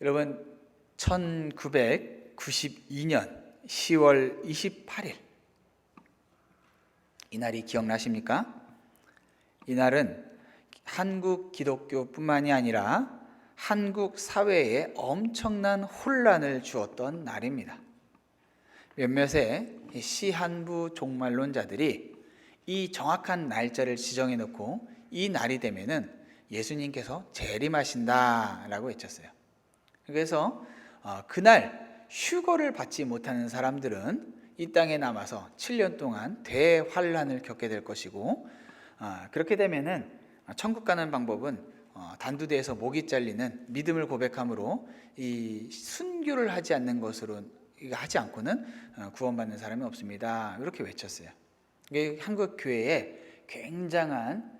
여러분, 1992년 10월 28일 이날이 기억나십니까? 이날은 한국 기독교뿐만이 아니라 한국 사회에 엄청난 혼란을 주었던 날입니다. 몇몇의 시한부 종말론자들이 이 정확한 날짜를 지정해 놓고 이 날이 되면은 예수님께서 재림하신다라고 외쳤어요. 그래서 그날 휴거를 받지 못하는 사람들은 이 땅에 남아서 7년 동안 대환란을 겪게 될 것이고, 그렇게 되면은 천국 가는 방법은 단두대에서 목이 잘리는 믿음을 고백함으로 이 순교를 하지 않는 것으로 하지 않고는 구원받는 사람이 없습니다. 이렇게 외쳤어요. 이게 한국 교회에 굉장한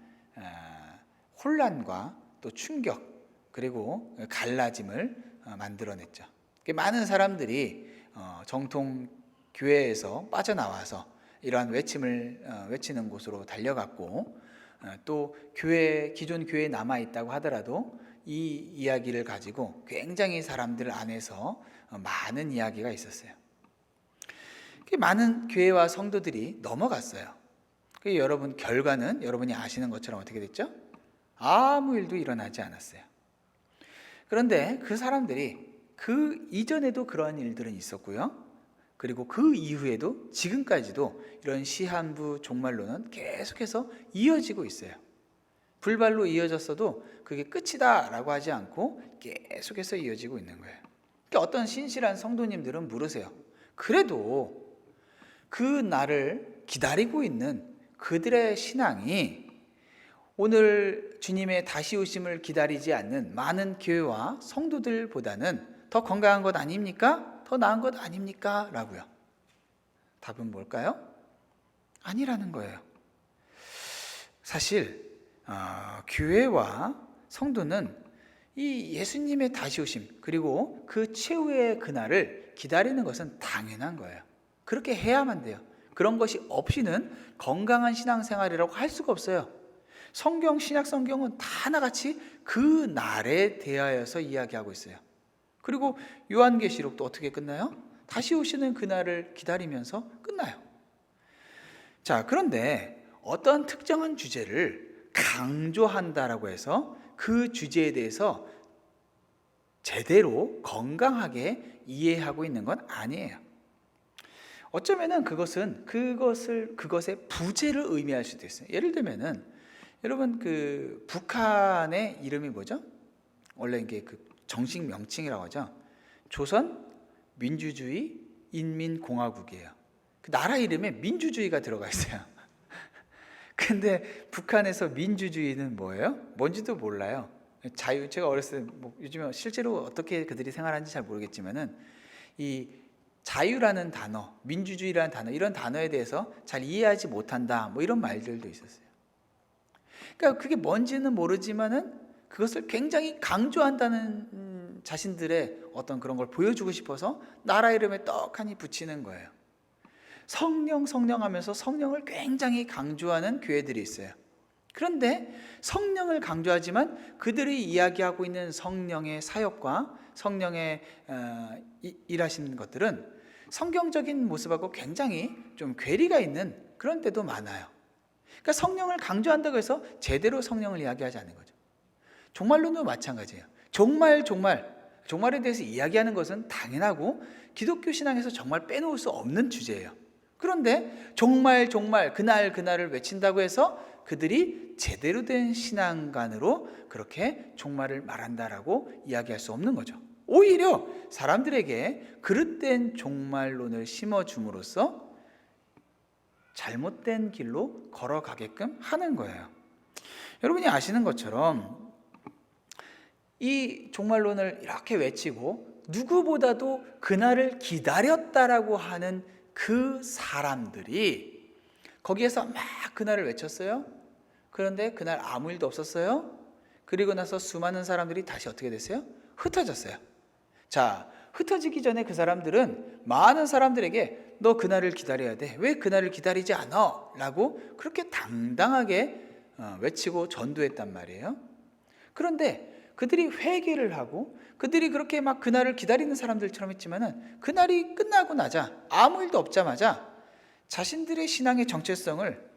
혼란과 또 충격 그리고 갈라짐을 만들어냈죠. 많은 사람들이 정통 교회에서 빠져나와서 이러한 외침을 외치는 곳으로 달려갔고, 또 기존 교회에 남아 있다고 하더라도 이 이야기를 가지고 굉장히 사람들 안에서 많은 이야기가 있었어요. 많은 교회와 성도들이 넘어갔어요. 여러분, 결과는 여러분이 아시는 것처럼 어떻게 됐죠? 아무 일도 일어나지 않았어요. 그런데 그 사람들이 그 이전에도 그러한 일들은 있었고요, 그리고 그 이후에도 지금까지도 이런 시한부 종말론은 계속해서 이어지고 있어요. 불발로 이어졌어도 그게 끝이다 라고 하지 않고 계속해서 이어지고 있는 거예요. 그러니까 어떤 신실한 성도님들은 물으세요. 그래도 그 날을 기다리고 있는 그들의 신앙이 오늘 주님의 다시 오심을 기다리지 않는 많은 교회와 성도들보다는 더 건강한 것 아닙니까? 더 나은 것 아닙니까? 라고요. 답은 뭘까요? 아니라는 거예요. 사실 교회와 성도는 이 예수님의 다시 오심 그리고 그 최후의 그날을 기다리는 것은 당연한 거예요. 그렇게 해야만 돼요. 그런 것이 없이는 건강한 신앙생활이라고 할 수가 없어요. 신약 성경은 다 하나같이 그 날에 대하여서 이야기하고 있어요. 그리고 요한계시록도 어떻게 끝나요? 다시 오시는 그날을 기다리면서 끝나요. 자, 그런데 어떤 특정한 주제를 강조한다라고 해서 그 주제에 대해서 제대로 건강하게 이해하고 있는 건 아니에요. 어쩌면은 그것의 부재를 의미할 수도 있어요. 예를 들면은 여러분, 그 북한의 이름이 뭐죠? 원래 이게 그 정식 명칭이라고 하죠. 조선 민주주의 인민공화국이에요. 그 나라 이름에 민주주의가 들어가 있어요. 근데 북한에서 민주주의는 뭐예요? 뭔지도 몰라요. 제가 어렸을 때 요즘에 실제로 어떻게 그들이 생활하는지 잘 모르겠지만은 이 자유라는 단어, 민주주의라는 단어, 이런 단어에 대해서 잘 이해하지 못한다, 이런 말들도 있었어요. 그러니까 그게 뭔지는 모르지만은 그것을 굉장히 강조한다는 자신들의 어떤 그런 걸 보여주고 싶어서 나라 이름에 떡하니 붙이는 거예요. 성령 하면서 성령을 굉장히 강조하는 교회들이 있어요. 그런데 성령을 강조하지만 그들이 이야기하고 있는 성령의 사역과 성령의 일하시는 것들은 성경적인 모습하고 굉장히 좀 괴리가 있는 그런 때도 많아요. 그러니까 성령을 강조한다고 해서 제대로 성령을 이야기하지 않는 거죠. 종말론도 마찬가지예요. 종말에 대해서 이야기하는 것은 당연하고 기독교 신앙에서 정말 빼놓을 수 없는 주제예요. 그런데 종말 그날을 외친다고 해서 그들이 제대로 된 신앙관으로 그렇게 종말을 말한다라고 이야기할 수 없는 거죠. 오히려 사람들에게 그릇된 종말론을 심어줌으로써 잘못된 길로 걸어가게끔 하는 거예요. 여러분이 아시는 것처럼 이 종말론을 이렇게 외치고 누구보다도 그날을 기다렸다라고 하는 그 사람들이 거기에서 막 그날을 외쳤어요. 그런데 그날 아무 일도 없었어요. 그리고 나서 수많은 사람들이 다시 어떻게 됐어요? 흩어졌어요. 자, 흩어지기 전에 그 사람들은 많은 사람들에게 너 그날을 기다려야 돼. 왜 그날을 기다리지 않아? 라고 그렇게 당당하게 외치고 전도했단 말이에요. 그런데 그들이 회개를 하고 그들이 그렇게 막 그날을 기다리는 사람들처럼 했지만은 그날이 끝나고 나자 아무 일도 없자마자 자신들의 신앙의 정체성을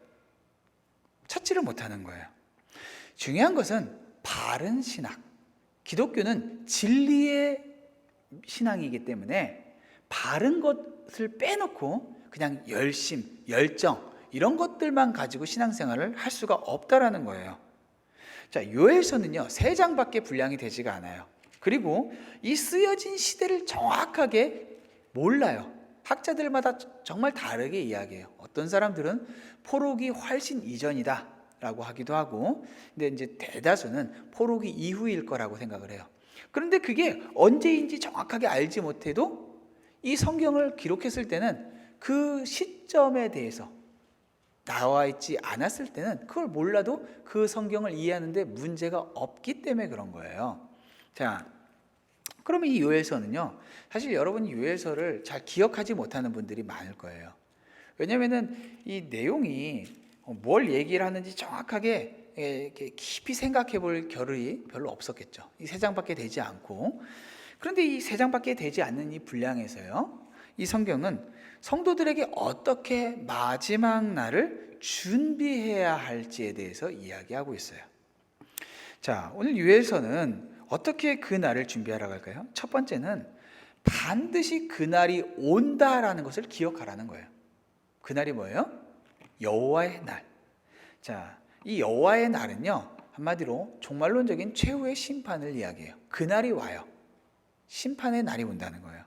찾지를 못하는 거예요. 중요한 것은 바른 신학. 기독교는 진리의 신앙이기 때문에 바른 것을 빼놓고 그냥 열심, 열정 이런 것들만 가지고 신앙생활을 할 수가 없다라는 거예요. 자, 요엘서는요 3장밖에 분량이 되지가 않아요. 그리고 이 쓰여진 시대를 정확하게 몰라요. 학자들마다 정말 다르게 이야기해요. 어떤 사람들은 포로기 훨씬 이전이다 라고 하기도 하고, 근데 이제 대다수는 포로기 이후일 거라고 생각을 해요. 그런데 그게 언제인지 정확하게 알지 못해도 이 성경을 기록했을 때는 그 시점에 대해서 나와 있지 않았을 때는 그걸 몰라도 그 성경을 이해하는데 문제가 없기 때문에 그런 거예요. 자, 그러면 이 요엘서는요, 사실 여러분이 요엘서를 잘 기억하지 못하는 분들이 많을 거예요. 왜냐하면 이 내용이 뭘 얘기를 하는지 정확하게 이렇게 깊이 생각해 볼 겨를이 별로 없었겠죠. 이 3장밖에 되지 않고. 그런데 이 3장밖에 되지 않는 이 분량에서요, 이 성경은 성도들에게 어떻게 마지막 날을 준비해야 할지에 대해서 이야기하고 있어요. 자, 오늘 요엘서는 어떻게 그 날을 준비하라고 할까요? 첫 번째는 반드시 그 날이 온다라는 것을 기억하라는 거예요. 그 날이 뭐예요? 여호와의 날. 자, 이 여호와의 날은요, 한마디로 종말론적인 최후의 심판을 이야기해요. 그 날이 와요. 심판의 날이 온다는 거예요.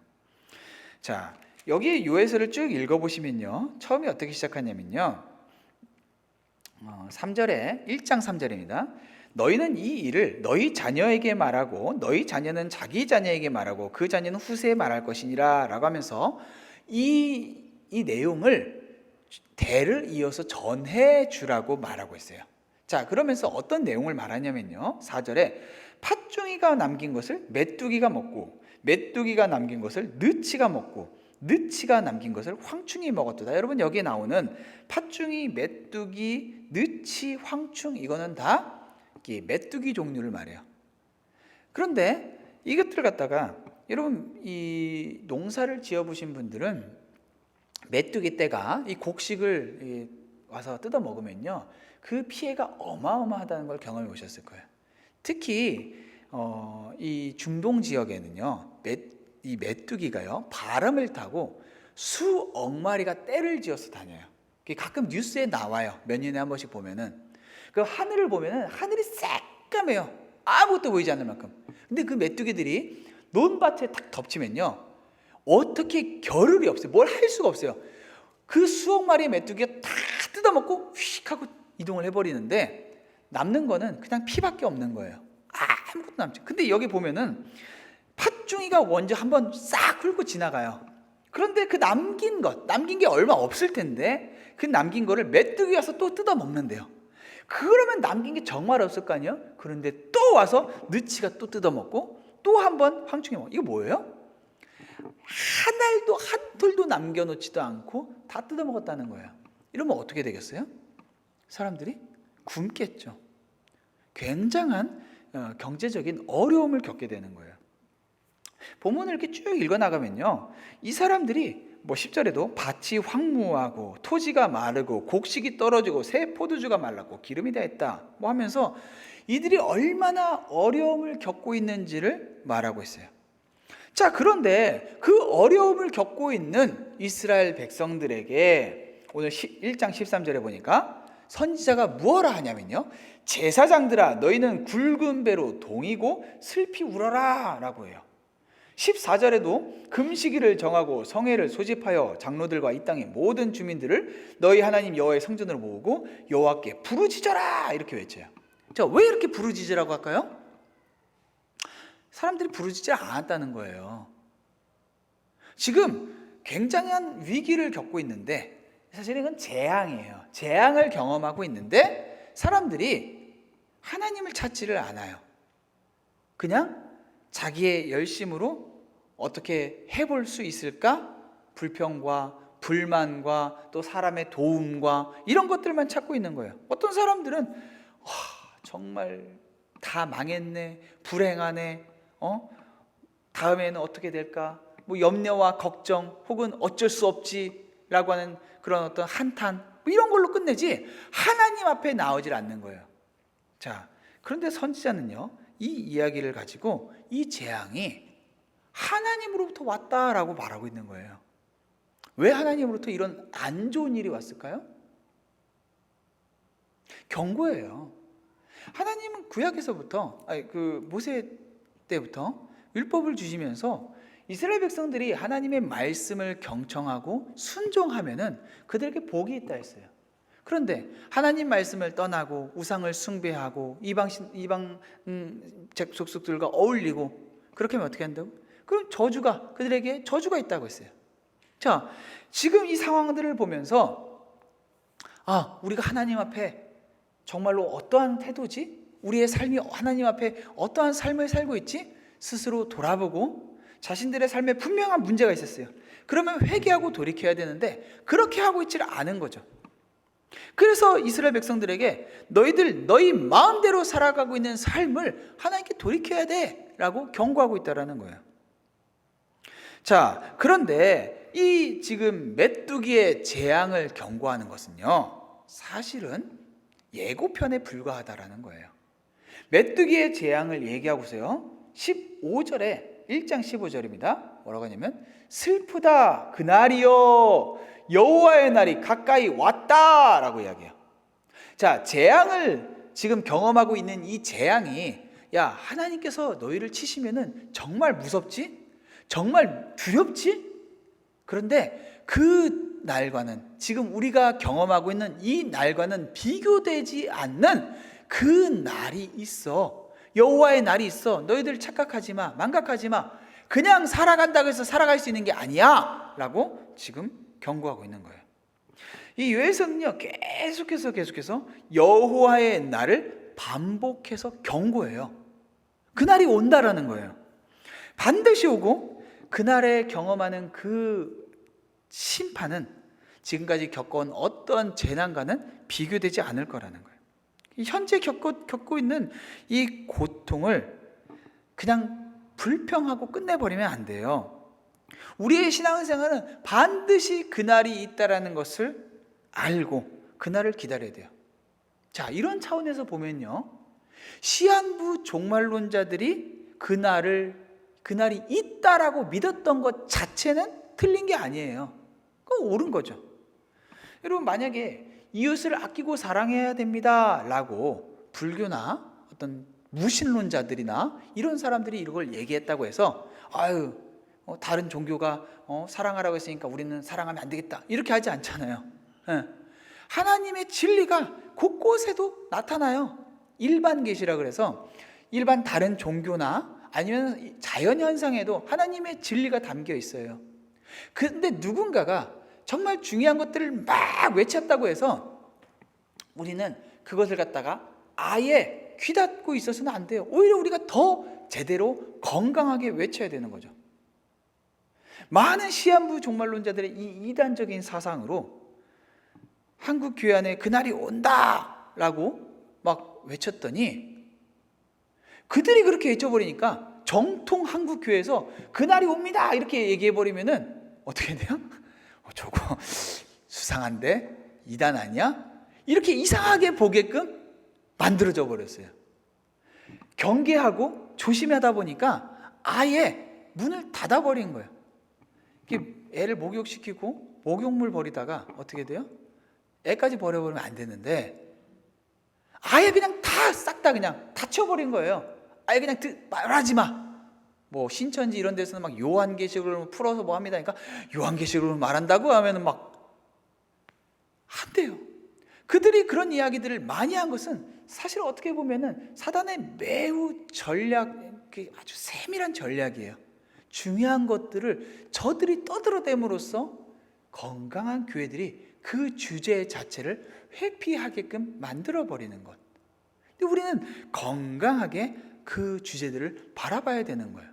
자, 여기 요엘서를 쭉 읽어보시면요, 처음에 어떻게 시작하냐면요, 3절에 1장 3절입니다. 너희는 이 일을 너희 자녀에게 말하고 너희 자녀는 자기 자녀에게 말하고 그 자녀는 후세에 말할 것이니라 라고 하면서 이 내용을 대를 이어서 전해 주라고 말하고 있어요. 자, 그러면서 어떤 내용을 말하냐면요, 4절에 팥중이가 남긴 것을 메뚜기가 먹고 메뚜기가 남긴 것을 느치가 먹고 느치가 남긴 것을 황충이 먹었도다. 여러분, 여기에 나오는 팥중이, 메뚜기, 느치, 황충, 이거는 다 메뚜기 종류를 말해요. 그런데 이것들을 갖다가 여러분, 이 농사를 지어보신 분들은 메뚜기 떼가 이 곡식을 와서 뜯어 먹으면요, 그 피해가 어마어마하다는 걸 경험해 보셨을 거예요. 특히 이 중동 지역에는요, 이 메뚜기가요 바람을 타고 수억 마리가 떼를 지어서 다녀요. 가끔 뉴스에 나와요. 몇 년에 한 번씩 보면은 그 하늘을 보면은 하늘이 새까매요. 아무것도 보이지 않는 만큼. 근데 그 메뚜기들이 논밭에 딱 덮치면요, 어떻게 겨를이 없어요. 뭘 할 수가 없어요. 그 수억 마리의 메뚜기가 다 뜯어먹고 휙 하고 이동을 해버리는데 남는 거는 그냥 피밖에 없는 거예요. 아무것도 남지. 근데 여기 보면은 팥중이가 먼저 한번 싹 훑고 지나가요. 그런데 그 남긴 게 얼마 없을 텐데 그 남긴 거를 메뚜기 와서 또 뜯어 먹는데요. 그러면 남긴 게 정말 없을 거 아니에요? 그런데 또 와서 느치가 또 뜯어 먹고 또 한 번 황충이 먹어. 이거 뭐예요? 한 알도 한 톨도 남겨놓지도 않고 다 뜯어 먹었다는 거예요. 이러면 어떻게 되겠어요? 사람들이 굶겠죠. 굉장한 경제적인 어려움을 겪게 되는 거예요. 본문을 이렇게 쭉 읽어나가면요, 이 사람들이 10절에도 밭이 황무하고 토지가 마르고 곡식이 떨어지고 새 포도주가 말랐고 기름이 다했다 하면서 이들이 얼마나 어려움을 겪고 있는지를 말하고 있어요. 자, 그런데 그 어려움을 겪고 있는 이스라엘 백성들에게 오늘 1장 13절에 보니까 선지자가 무엇라 하냐면요, 제사장들아 너희는 굵은 배로 동이고 슬피 울어라 라고 해요. 14절에도 금식일을 정하고 성회를 소집하여 장로들과 이 땅의 모든 주민들을 너희 하나님 여호와의 성전으로 모으고 여호와께 부르짖어라 이렇게 외쳐요. 자, 왜 이렇게 부르짖으라고 할까요? 사람들이 부르짖지 않았다는 거예요. 지금 굉장한 위기를 겪고 있는데 사실은 이건 재앙이에요. 재앙을 경험하고 있는데 사람들이 하나님을 찾지를 않아요. 그냥 자기의 열심으로 어떻게 해볼 수 있을까? 불평과 불만과 또 사람의 도움과 이런 것들만 찾고 있는 거예요. 어떤 사람들은 정말 다 망했네, 불행하네, 다음에는 어떻게 될까, 뭐 염려와 걱정 혹은 어쩔 수 없지라고 하는 그런 어떤 한탄, 뭐 이런 걸로 끝내지 하나님 앞에 나오질 않는 거예요. 자, 그런데 선지자는요, 이 이야기를 가지고 이 재앙이 하나님으로부터 왔다라고 말하고 있는 거예요. 왜 하나님으로부터 이런 안 좋은 일이 왔을까요? 경고예요. 하나님은 구약에서부터, 모세 때부터 율법을 주시면서 이스라엘 백성들이 하나님의 말씀을 경청하고 순종하면은 그들에게 복이 있다 했어요. 그런데 하나님 말씀을 떠나고 우상을 숭배하고 이방 족속들과 어울리고 그렇게 하면 어떻게 한다고? 그럼 그들에게 저주가 있다고 했어요. 자, 지금 이 상황들을 보면서 우리가 하나님 앞에 정말로 어떠한 태도지? 우리의 삶이 하나님 앞에 어떠한 삶을 살고 있지? 스스로 돌아보고 자신들의 삶에 분명한 문제가 있었어요. 그러면 회개하고 돌이켜야 되는데 그렇게 하고 있지를 않은 거죠. 그래서 이스라엘 백성들에게 너희 마음대로 살아가고 있는 삶을 하나님께 돌이켜야 돼 라고 경고하고 있다는 거예요. 자, 그런데 이 지금 메뚜기의 재앙을 경고하는 것은요, 사실은 예고편에 불과하다라는 거예요. 메뚜기의 재앙을 얘기하고서요, 15절에 1장 15절입니다. 뭐라고 하냐면 슬프다 그날이요 여호와의 날이 가까이 왔다라고 이야기해요. 자, 재앙을 지금 경험하고 있는 이 재앙이, 야, 하나님께서 너희를 치시면은 정말 무섭지? 정말 두렵지? 그런데 그 날과는, 지금 우리가 경험하고 있는 이 날과는 비교되지 않는 그 날이 있어. 여호와의 날이 있어. 너희들 착각하지 마, 망각하지 마. 그냥 살아간다고 해서 살아갈 수 있는 게 아니야 라고 지금 경고하고 있는 거예요. 이 요엘서는요, 계속해서 여호와의 날을 반복해서 경고해요. 그날이 온다라는 거예요. 반드시 오고 그날에 경험하는 그 심판은 지금까지 겪어온 어떤 재난과는 비교되지 않을 거라는 거예요. 현재 겪고 있는 이 고통을 그냥 불평하고 끝내버리면 안 돼요. 우리의 신앙생활은 반드시 그날이 있다라는 것을 알고 그날을 기다려야 돼요. 자, 이런 차원에서 보면요, 시한부 종말론자들이 그날이 있다라고 믿었던 것 자체는 틀린 게 아니에요. 그건 옳은 거죠. 여러분, 만약에 이웃을 아끼고 사랑해야 됩니다 라고 불교나 어떤 무신론자들이나 이런 사람들이 이런 걸 얘기했다고 해서 다른 종교가 사랑하라고 했으니까 우리는 사랑하면 안 되겠다 이렇게 하지 않잖아요. 하나님의 진리가 곳곳에도 나타나요. 일반 계시라 그래서 일반 다른 종교나 아니면 자연현상에도 하나님의 진리가 담겨 있어요. 그런데 누군가가 정말 중요한 것들을 막 외쳤다고 해서 우리는 그것을 갖다가 아예 귀닫고 있어서는 안 돼요. 오히려 우리가 더 제대로 건강하게 외쳐야 되는 거죠. 많은 시한부 종말론자들의 이 이단적인 사상으로 한국 교회 안에 그날이 온다라고 막 외쳤더니 그들이 그렇게 외쳐버리니까 정통 한국 교회에서 그날이 옵니다 이렇게 얘기해버리면은 어떻게 돼요? 저거 수상한데? 이단 아니야? 이렇게 이상하게 보게끔 만들어져 버렸어요. 경계하고 조심하다 보니까 아예 문을 닫아버린 거예요. 애를 목욕시키고 목욕물 버리다가 어떻게 돼요? 애까지 버려버리면 안 되는데 아예 그냥 다 싹 다 그냥 닫혀버린 거예요. 아예 그냥 말하지 마. 뭐 신천지 이런 데서는 막 요한계시록을 풀어서 뭐 합니다. 그러니까 요한계시록을 말한다고 하면은 막 안 돼요. 그들이 그런 이야기들을 많이 한 것은 사실 어떻게 보면은 사단의 매우 아주 세밀한 전략이에요. 중요한 것들을 저들이 떠들어댐으로써 건강한 교회들이 그 주제 자체를 회피하게끔 만들어버리는 것. 근데 우리는 건강하게 그 주제들을 바라봐야 되는 거예요.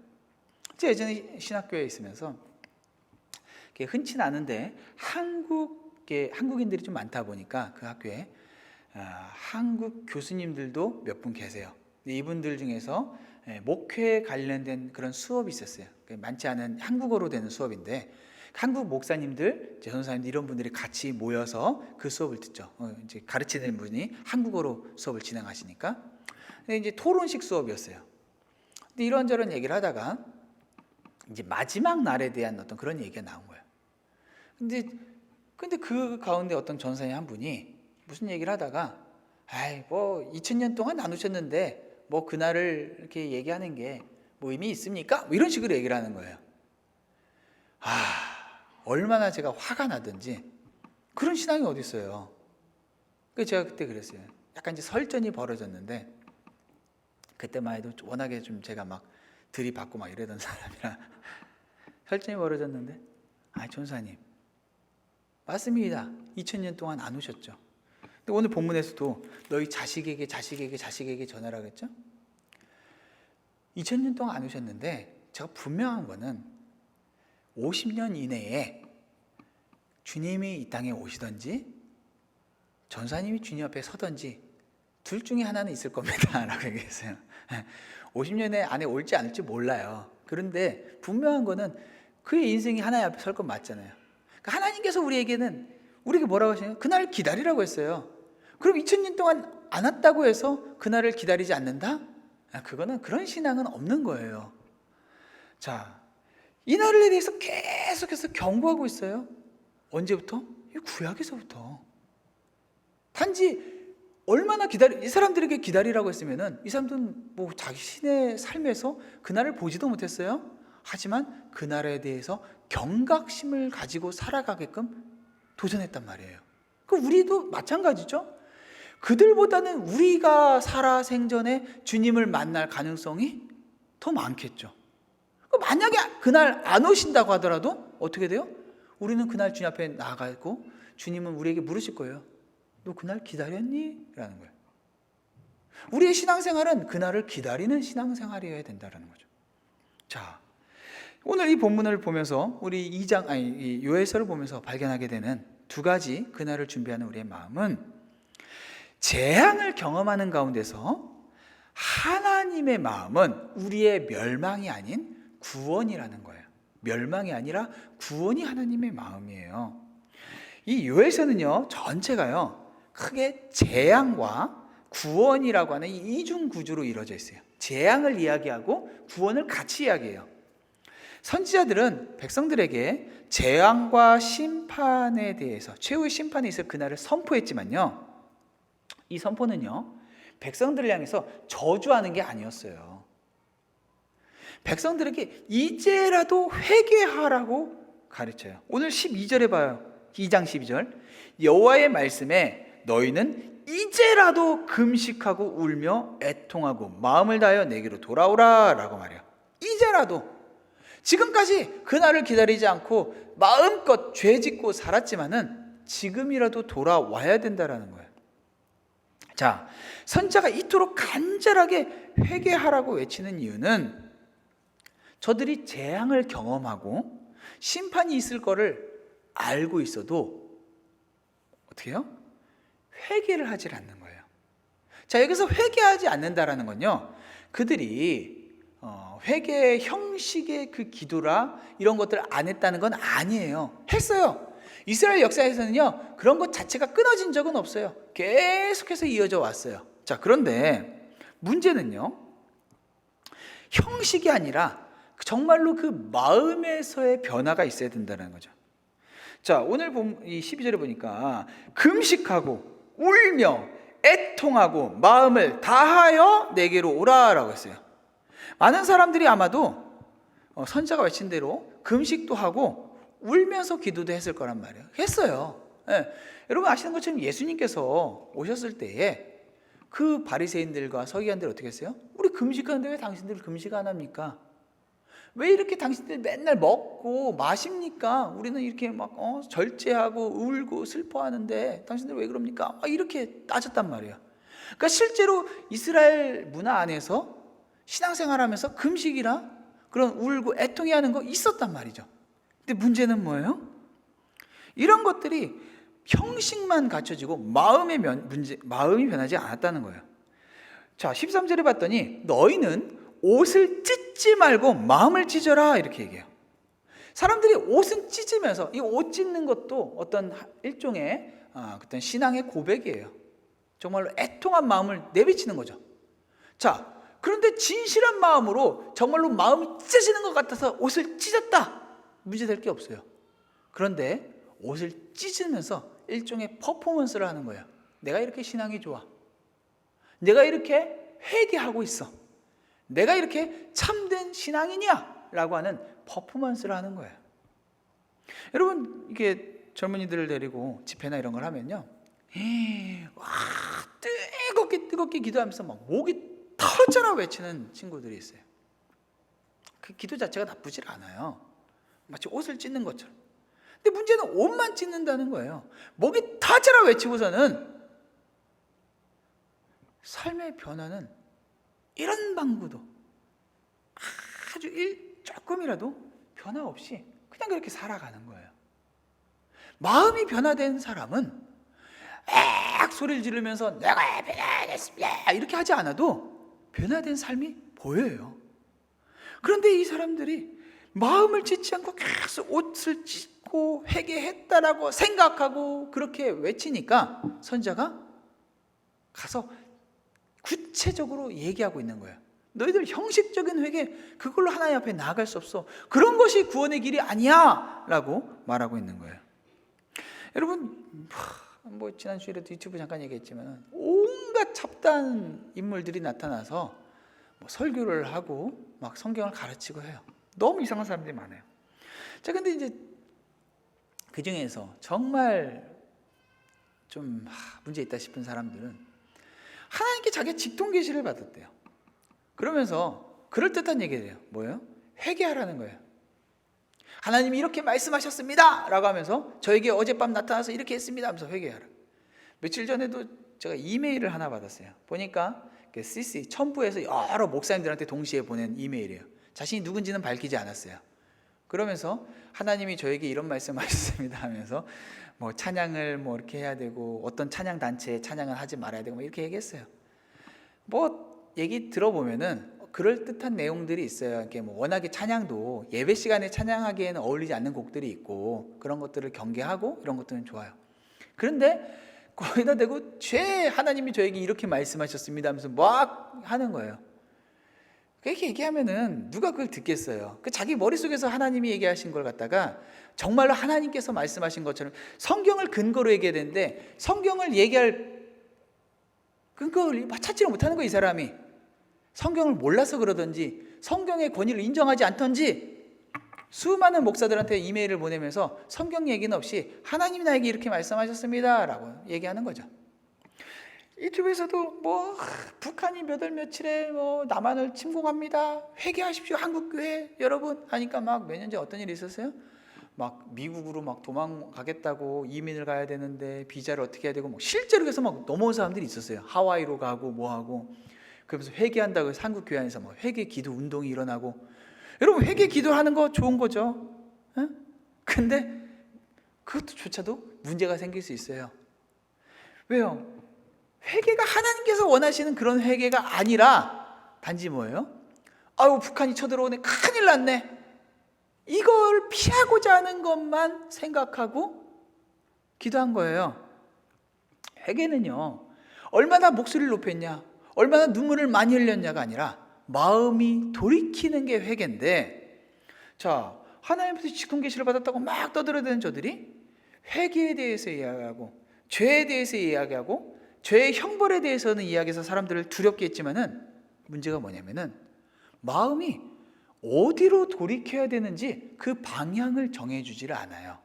제가 예전에 신학교에 있으면서 흔치는 않은데 한국인들이 좀 많다 보니까 그 학교에 한국 교수님들도 몇 분 계세요. 근데 이분들 중에서 목회에 관련된 그런 수업이 있었어요. 많지 않은 한국어로 되는 수업인데 한국 목사님들, 전도사님들 이런 분들이 같이 모여서 그 수업을 듣죠. 이제 가르치는 분이 한국어로 수업을 진행하시니까. 근데 이제 토론식 수업이었어요. 근데 이런저런 얘기를 하다가 이제 마지막 날에 대한 어떤 그런 얘기가 나온 거예요. 근데 그 가운데 어떤 전사님 한 분이 무슨 얘기를 하다가 뭐 2000년 동안 나누셨는데 뭐 그날을 이렇게 얘기하는 게 뭐 의미 있습니까? 뭐 이런 식으로 얘기를 하는 거예요. 얼마나 제가 화가 나든지 그런 신앙이 어디 있어요. 그래서 제가 그때 그랬어요. 약간 이제 설전이 벌어졌는데 그때만 해도 워낙에 좀 제가 막 들이받고 막 이러던 사람이라 설전이 벌어졌는데 전사님 맞습니다. 2000년 동안 나누셨죠. 근데 오늘 본문에서도 너희 자식에게 전하라고 했죠. 2000년 동안 나누셨는데 제가 분명한 거는 50년 이내에 주님이 이 땅에 오시든지 전사님이 주님 앞에 서든지 둘 중에 하나는 있을 겁니다 라고 얘기했어요. 50년 안에 올지 않을지 몰라요. 그런데 분명한 거는 그의 인생이 하나님 앞에 설 건 맞잖아요. 그러니까 하나님께서 우리에게 뭐라고 하시냐면 그날 기다리라고 했어요. 그럼 2000년 동안 안 왔다고 해서 그날을 기다리지 않는다? 그거는 그런 신앙은 없는 거예요. 자, 이 날에 대해서 계속해서 경고하고 있어요. 언제부터? 이 구약에서부터. 단지 얼마나 이 사람들에게 기다리라고 했으면은 이 사람들은 뭐 자신의 삶에서 그날을 보지도 못했어요. 하지만 그날에 대해서 경각심을 가지고 살아가게끔 도전했단 말이에요. 그 우리도 마찬가지죠. 그들보다는 우리가 살아생전에 주님을 만날 가능성이 더 많겠죠. 만약에 그날 안 오신다고 하더라도 어떻게 돼요? 우리는 그날 주님 앞에 나가고 주님은 우리에게 물으실 거예요. 너 그날 기다렸니? 라는 거예요. 우리의 신앙생활은 그날을 기다리는 신앙생활이어야 된다는 거죠. 자, 오늘 이 본문을 보면서 우리 이 요에서를 보면서 발견하게 되는 두 가지 그날을 준비하는 우리의 마음은 재앙을 경험하는 가운데서 하나님의 마음은 우리의 멸망이 아닌 구원이라는 거예요. 멸망이 아니라 구원이 하나님의 마음이에요. 이 요에서는요 전체가요 크게 재앙과 구원이라고 하는 이 이중 구조로 이루어져 있어요. 재앙을 이야기하고 구원을 같이 이야기해요. 선지자들은 백성들에게 재앙과 심판에 대해서 최후의 심판이 있을 그날을 선포했지만요, 이 선포는요 백성들을 향해서 저주하는 게 아니었어요. 백성들에게 이제라도 회개하라고 가르쳐요. 오늘 12절에 봐요. 2장 12절. 여호와의 말씀에 너희는 이제라도 금식하고 울며 애통하고 마음을 다하여 내게로 돌아오라 라고 말해요. 이제라도. 지금까지 그날을 기다리지 않고 마음껏 죄짓고 살았지만은 지금이라도 돌아와야 된다라는 거예요. 자, 선지자가 이토록 간절하게 회개하라고 외치는 이유는 저들이 재앙을 경험하고 심판이 있을 거를 알고 있어도 어떻게 해요? 회개를 하지 않는 거예요. 자, 여기서 회개하지 않는다라는 건요, 그들이 회개의 형식의 그 기도라 이런 것들을 안 했다는 건 아니에요. 했어요. 이스라엘 역사에서는요 그런 것 자체가 끊어진 적은 없어요. 계속해서 이어져 왔어요. 자, 그런데 문제는요 형식이 아니라 정말로 그 마음에서의 변화가 있어야 된다는 거죠. 자, 오늘 이 12절에 보니까 금식하고 울며 애통하고 마음을 다하여 내게로 오라라고 했어요. 많은 사람들이 아마도 선지자가 외친 대로 금식도 하고 울면서 기도도 했을 거란 말이에요. 했어요. 예. 여러분 아시는 것처럼 예수님께서 오셨을 때에 그 바리새인들과 서기관들 어떻게 했어요? 우리 금식하는데 왜 당신들 금식 안 합니까? 왜 이렇게 당신들 맨날 먹고 마십니까? 우리는 이렇게 막 절제하고 울고 슬퍼하는데 당신들 왜 그럽니까? 이렇게 따졌단 말이에요. 그러니까 실제로 이스라엘 문화 안에서 신앙생활하면서 금식이나 그런 울고 애통해하는 거 있었단 말이죠. 근데 문제는 뭐예요? 이런 것들이 형식만 갖춰지고 마음이 변하지 않았다는 거예요. 자, 13절에 봤더니 너희는 옷을 찢지 말고 마음을 찢어라 이렇게 얘기해요. 사람들이 옷은 찢으면서, 이 옷 찢는 것도 어떤 일종의 어떤 신앙의 고백이에요. 정말로 애통한 마음을 내비치는 거죠. 자, 그런데 진실한 마음으로 정말로 마음이 찢어지는 것 같아서 옷을 찢었다, 문제될 게 없어요. 그런데 옷을 찢으면서 일종의 퍼포먼스를 하는 거예요. 내가 이렇게 신앙이 좋아, 내가 이렇게 회개하고 있어, 내가 이렇게 참된 신앙이냐 라고 하는 퍼포먼스를 하는 거예요. 여러분, 이게 젊은이들을 데리고 집회나 이런 걸 하면요, 와, 뜨겁게 기도하면서 막 목이 터져라 외치는 친구들이 있어요. 그 기도 자체가 나쁘질 않아요. 마치 옷을 찢는 것처럼. 근데 문제는 옷만 찢는다는 거예요. 목이 터져라 외치고서는 삶의 변화는 이런 방구도 아주 조금이라도 변화 없이 그냥 그렇게 살아가는 거예요. 마음이 변화된 사람은 소리를 지르면서 내가 변화됐습니다 이렇게 하지 않아도 변화된 삶이 보여요. 그런데 이 사람들이 마음을 찢지 않고 계속 옷을 찢고 회개했다라고 생각하고 그렇게 외치니까 선지자가 가서 구체적으로 얘기하고 있는 거예요. 너희들 형식적인 회개, 그걸로 하나님 앞에 나아갈 수 없어. 그런 것이 구원의 길이 아니야 라고 말하고 있는 거예요. 여러분, 뭐 지난 주일에도 유튜브 잠깐 얘기했지만 온갖 잡다한 인물들이 나타나서 뭐 설교를 하고 막 성경을 가르치고 해요. 너무 이상한 사람들이 많아요. 자, 근데 이제 그 중에서 정말 좀 문제 있다 싶은 사람들은 하나님께 자기가 직통 계시를 받았대요. 그러면서 그럴듯한 얘기를 해요. 뭐예요? 회개하라는 거예요. 하나님이 이렇게 말씀하셨습니다 라고 하면서 저에게 어젯밤 나타나서 이렇게 했습니다 하면서 회개하라. 며칠 전에도 제가 이메일을 하나 받았어요. 보니까 CC 첨부해서 여러 목사님들한테 동시에 보낸 이메일이에요. 자신이 누군지는 밝히지 않았어요. 그러면서 하나님이 저에게 이런 말씀하셨습니다 하면서 뭐 찬양을 뭐 이렇게 해야 되고 어떤 찬양 단체에 찬양을 하지 말아야 되고 뭐 이렇게 얘기했어요. 뭐 얘기 들어보면은 그럴 듯한 내용들이 있어요. 이렇게 뭐 워낙에 찬양도 예배 시간에 찬양하기에는 어울리지 않는 곡들이 있고 그런 것들을 경계하고 이런 것들은 좋아요. 그런데 거기다 대고 하나님이 저에게 이렇게 말씀하셨습니다 하면서 막 하는 거예요. 그렇게 얘기하면은 누가 그걸 듣겠어요? 그 자기 머릿속에서 하나님이 얘기하신 걸 갖다가 정말로 하나님께서 말씀하신 것처럼 성경을 근거로 얘기해야 되는데 성경을 얘기할 근거를 찾지를 못하는 거예요. 이 사람이 성경을 몰라서 그러든지 성경의 권위를 인정하지 않던지 수많은 목사들한테 이메일을 보내면서 성경 얘기는 없이 하나님이 나에게 이렇게 말씀하셨습니다 라고 얘기하는 거죠. 유튜브에서도 뭐 북한이 몇 월 며칠에 뭐 남한을 침공합니다, 회개하십시오 한국교회 여러분 하니까 막 몇 년 전에 어떤 일이 있었어요? 막 미국으로 막 도망가겠다고 이민을 가야 되는데 비자를 어떻게 해야 되고 뭐 실제로 그래서 막 넘어온 사람들이 있었어요. 하와이로 가고 뭐 하고. 그러면서 회개한다고 해서 한국교회 안에서 뭐 회개 기도 운동이 일어나고. 여러분, 회개 기도하는 거 좋은 거죠. 근데 그것조차도 문제가 생길 수 있어요. 왜요? 회개가 하나님께서 원하시는 그런 회개가 아니라 단지 뭐예요? 아유, 북한이 쳐들어오네, 큰일 났네, 이걸 피하고자 하는 것만 생각하고 기도한 거예요. 회개는요, 얼마나 목소리를 높였냐, 얼마나 눈물을 많이 흘렸냐가 아니라 마음이 돌이키는 게 회개인데, 자, 하나님께서 직통 계시를 받았다고 막 떠들어대는 저들이 회개에 대해서 이야기하고 죄에 대해서 이야기하고 죄의 형벌에 대해서는 이야기해서 사람들을 두렵게 했지만은 문제가 뭐냐면은 마음이 어디로 돌이켜야 되는지 그 방향을 정해주지를 않아요.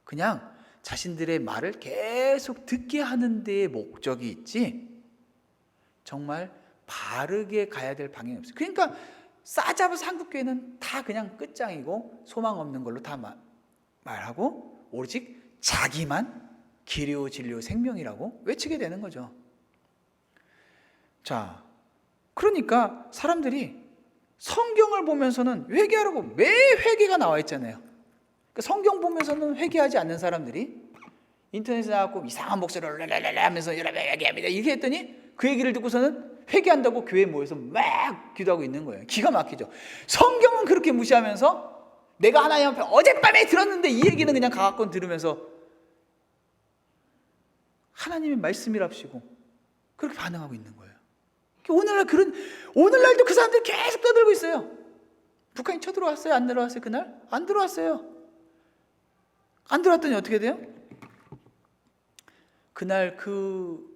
그냥 자신들의 말을 계속 듣게 하는 데에 목적이 있지 정말 바르게 가야 될 방향이 없어요. 그러니까 싸잡아서 한국교회는 다 그냥 끝장이고 소망 없는 걸로 다 말하고 오직 자기만 길이요 진리요 생명이라고 외치게 되는 거죠. 자, 그러니까 사람들이 성경을 보면서는 회개하라고 매 회개가 나와 있잖아요. 그러니까 성경 보면서는 회개하지 않는 사람들이 인터넷에 나와서 이상한 목소리를 하면서 여러분 회개합니다 이렇게 했더니 그 얘기를 듣고서는 회개한다고 교회에 모여서 막 기도하고 있는 거예요. 기가 막히죠. 성경은 그렇게 무시하면서 내가 하나님 앞에 어젯밤에 들었는데 이 얘기는 그냥 가갖고 들으면서 하나님의 말씀이랍시고 그렇게 반응하고 있는 거예요. 오늘날도 그 사람들 계속 떠들고 있어요. 북한이 쳐들어왔어요? 안 들어왔어요? 그날? 안 들어왔어요. 안 들어왔더니 어떻게 돼요? 그날 그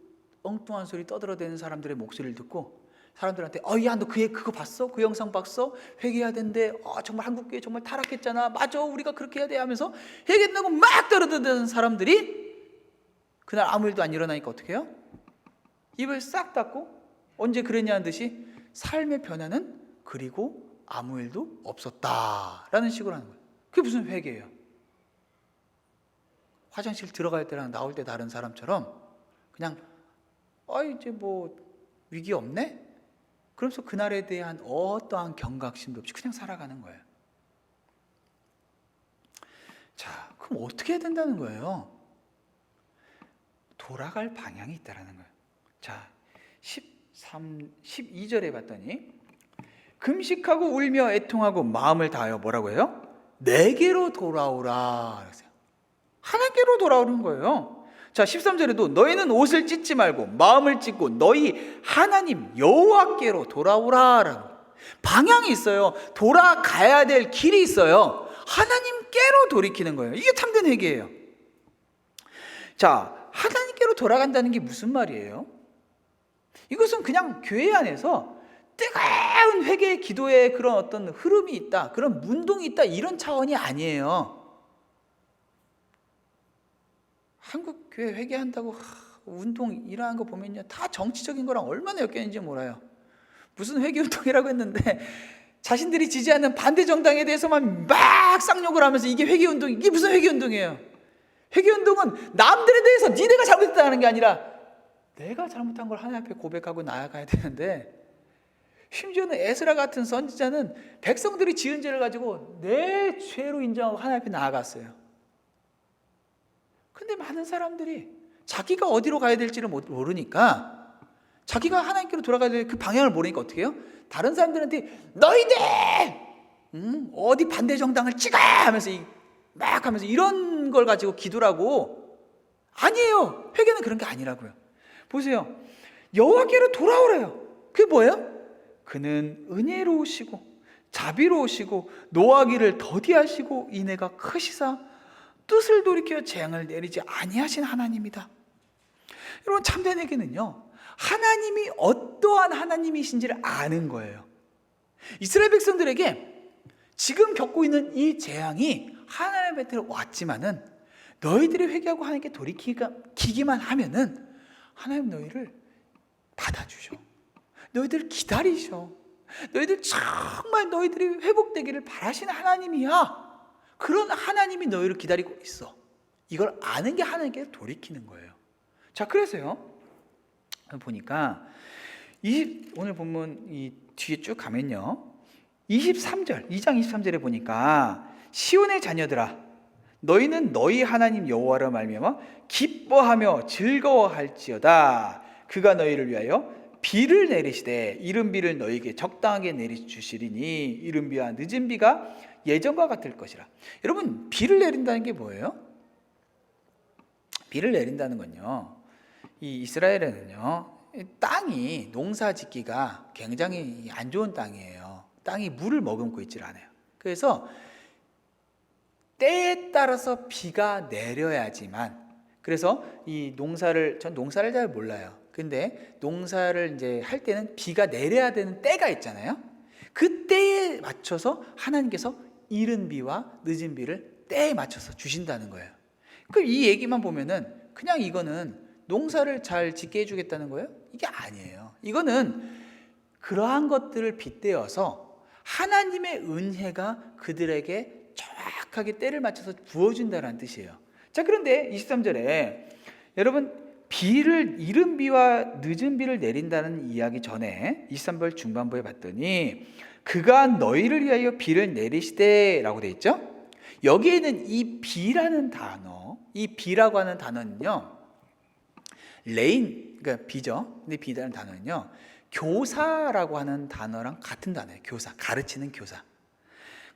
엉뚱한 소리 떠들어대는 사람들의 목소리를 듣고 사람들한테 야, 너 그거 봤어? 그 영상 봤어? 회개해야 된대. 정말 한국교회 정말 타락했잖아. 맞아, 우리가 그렇게 해야 돼 하면서 회개한다고 막 떠들어대는 사람들이 그날 아무 일도 안 일어나니까 어떻게 해요? 입을 싹 닫고 언제 그랬냐는 듯이 삶의 변화는 그리고 아무 일도 없었다라는 식으로 하는 거예요. 그게 무슨 회개예요? 화장실 들어갈 때랑 나올 때 다른 사람처럼 그냥 이제 뭐 위기 없네? 그러면서 그날에 대한 어떠한 경각심도 없이 그냥 살아가는 거예요. 자, 그럼 어떻게 해야 된다는 거예요? 돌아갈 방향이 있다라는 거예요. 자, 12절에 봤더니 금식하고 울며 애통하고 마음을 다하여 뭐라고 해요? 내게로 돌아오라 그랬어요. 하나님께로 돌아오는 거예요. 자, 13절에도 너희는 옷을 찢지 말고 마음을 찢고 너희 하나님 여호와께로 돌아오라라고. 방향이 있어요. 돌아가야 될 길이 있어요. 하나님께로 돌이키는 거예요. 이게 참된 회개예요. 자, 하나님께로 돌아간다는 게 무슨 말이에요? 이것은 그냥 교회 안에서 뜨거운 회개의 기도의 그런 어떤 흐름이 있다, 그런 문동이 있다, 이런 차원이 아니에요. 한국 교회 회개한다고 운동 이러한 거 보면요, 다 정치적인 거랑 얼마나 엮여있는지 몰라요. 무슨 회개 운동이라고 했는데 자신들이 지지하는 반대 정당에 대해서만 막 쌍욕을 하면서 이게 회개 운동, 이게 무슨 회개 운동이에요? 회개 운동은 남들에 대해서 니네가 잘못했다는 게 아니라 내가 잘못한 걸 하나님 앞에 고백하고 나아가야 되는데, 심지어는 에스라 같은 선지자는 백성들이 지은 죄를 가지고 내 죄로 인정하고 하나님 앞에 나아갔어요. 근데 많은 사람들이 자기가 어디로 가야 될지를 모르니까, 자기가 하나님께로 돌아가야 될 그 방향을 모르니까 어떻게 해요? 다른 사람들한테 너희들 어디 반대 정당을 찍어 하면서 막 하면서 이런 걸 가지고 기도라고. 아니에요. 회개는 그런 게 아니라고요. 보세요. 여호와께로 돌아오래요. 그게 뭐예요? 그는 은혜로우시고 자비로우시고 노하기를 더디하시고 인애가 크시사 뜻을 돌이켜 재앙을 내리지 아니하신 하나님이다. 여러분, 참된 회개는요, 하나님이 어떠한 하나님이신지를 아는 거예요. 이스라엘 백성들에게 지금 겪고 있는 이 재앙이 하나님의 곁에 왔지만은 너희들이 회개하고 하나님께 돌이키기만 하면은 하나님 너희를 받아주셔. 너희들 기다리셔. 너희들 정말 너희들이 회복되기를 바라시는 하나님이야. 그런 하나님이 너희를 기다리고 있어. 이걸 아는 게 하나님께 돌이키는 거예요. 자, 그래서요, 보니까 오늘 본문 이 뒤에 쭉 가면요, 2장 23절에 보니까 시온의 자녀들아, 너희는 너희 하나님 여호와로 말미암아 기뻐하며 즐거워할지어다. 그가 너희를 위하여 비를 내리시되 이른 비를 너희에게 적당하게 내리주시리니 이른 비와 늦은 비가 예전과 같을 것이라. 여러분, 비를 내린다는 게 뭐예요? 비를 내린다는 건요, 이 이스라엘에는요, 땅이 농사 짓기가 굉장히 안 좋은 땅이에요. 땅이 물을 머금고 있질 않아요. 그래서 때에 따라서 비가 내려야지만, 그래서 전 농사를 잘 몰라요. 근데 농사를 이제 할 때는 비가 내려야 되는 때가 있잖아요. 그 때에 맞춰서 하나님께서 이른 비와 늦은 비를 때에 맞춰서 주신다는 거예요. 그럼 이 얘기만 보면은 그냥 이거는 농사를 잘 짓게 해주겠다는 거예요? 이게 아니에요. 이거는 그러한 것들을 빗대어서 하나님의 은혜가 그들에게 정확하게 때를 맞춰서 부어준다는 뜻이에요. 자, 그런데 23절에 여러분, 이른 비와 늦은 비를 내린다는 이야기 전에 23절 중반부에 봤더니 그가 너희를 위하여 비를 내리시되 라고 되어 있죠. 여기에는 이 비라는 단어, 이 비라고 하는 단어는요, 레인, 그러니까 비죠. 근데 비라는 단어는요, 교사라고 하는 단어랑 같은 단어예요. 교사, 가르치는 교사.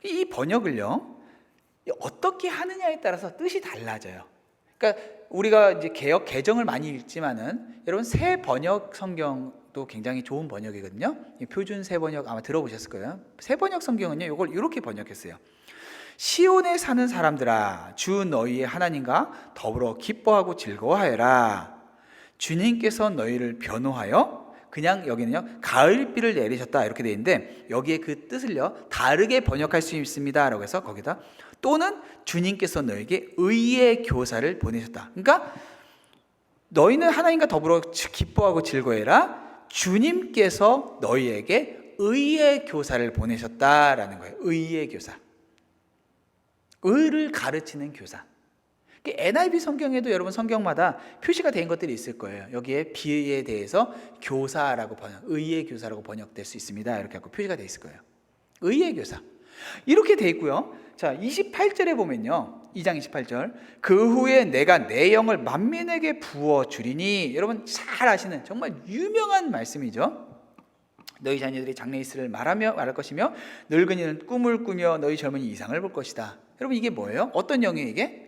이 번역을요, 어떻게 하느냐에 따라서 뜻이 달라져요. 그러니까 우리가 이제 개역 개정을 많이 읽지만은 여러분 새 번역 성경도 굉장히 좋은 번역이거든요. 표준 새 번역 아마 들어보셨을 거예요. 새 번역 성경은요, 이걸 이렇게 번역했어요. 시온에 사는 사람들아, 주 너희의 하나님과 더불어 기뻐하고 즐거워하여라. 주님께서 너희를 변호하여, 그냥 여기는요 가을비를 내리셨다 이렇게 돼 있는데, 여기에 그 뜻을요 다르게 번역할 수 있습니다 라고 해서 거기다 또는 주님께서 너에게 의의 교사를 보내셨다. 그러니까 너희는 하나님과 더불어 기뻐하고 즐거워해라. 주님께서 너희에게 의의 교사를 보내셨다라는 거예요. 의의 교사, 의를 가르치는 교사. NIV 성경에도 여러분 성경마다 표시가 된 것들이 있을 거예요. 여기에 비에 대해서 교사라고 번역, 의의 교사라고 번역될 수 있습니다. 이렇게 하고 표시가 돼 있을 거예요. 의의 교사 이렇게 돼 있고요. 자, 28절에 보면요, 2장 28절, 그 후에 내가 내 영을 만민에게 부어 주리니. 여러분 잘 아시는 정말 유명한 말씀이죠. 너희 자녀들이 장래일을 말할 것이며 늙은이는 꿈을 꾸며 너희 젊은이 이상을 볼 것이다. 여러분 이게 뭐예요? 어떤 영이에요 이게?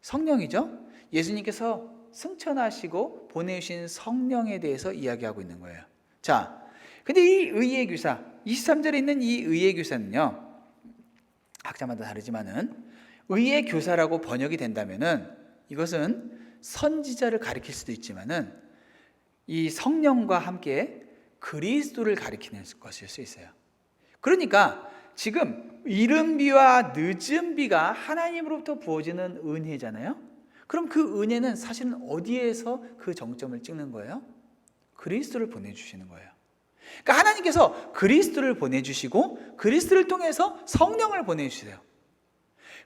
성령이죠. 예수님께서 승천하시고 보내주신 성령에 대해서 이야기하고 있는 거예요. 자, 근데 이 의의 교사, 23절에 있는 이 의의 교사는요, 학자마다 다르지만은 의의 교사라고 번역이 된다면은 이것은 선지자를 가리킬 수도 있지만은 이 성령과 함께 그리스도를 가리키는 것일 수 있어요. 그러니까 지금 이른 비와 늦은 비가 하나님으로부터 부어지는 은혜잖아요. 그럼 그 은혜는 사실은 어디에서 그 정점을 찍는 거예요? 그리스도를 보내주시는 거예요. 그러니까 하나님께서 그리스도를 보내주시고 그리스도를 통해서 성령을 보내주세요.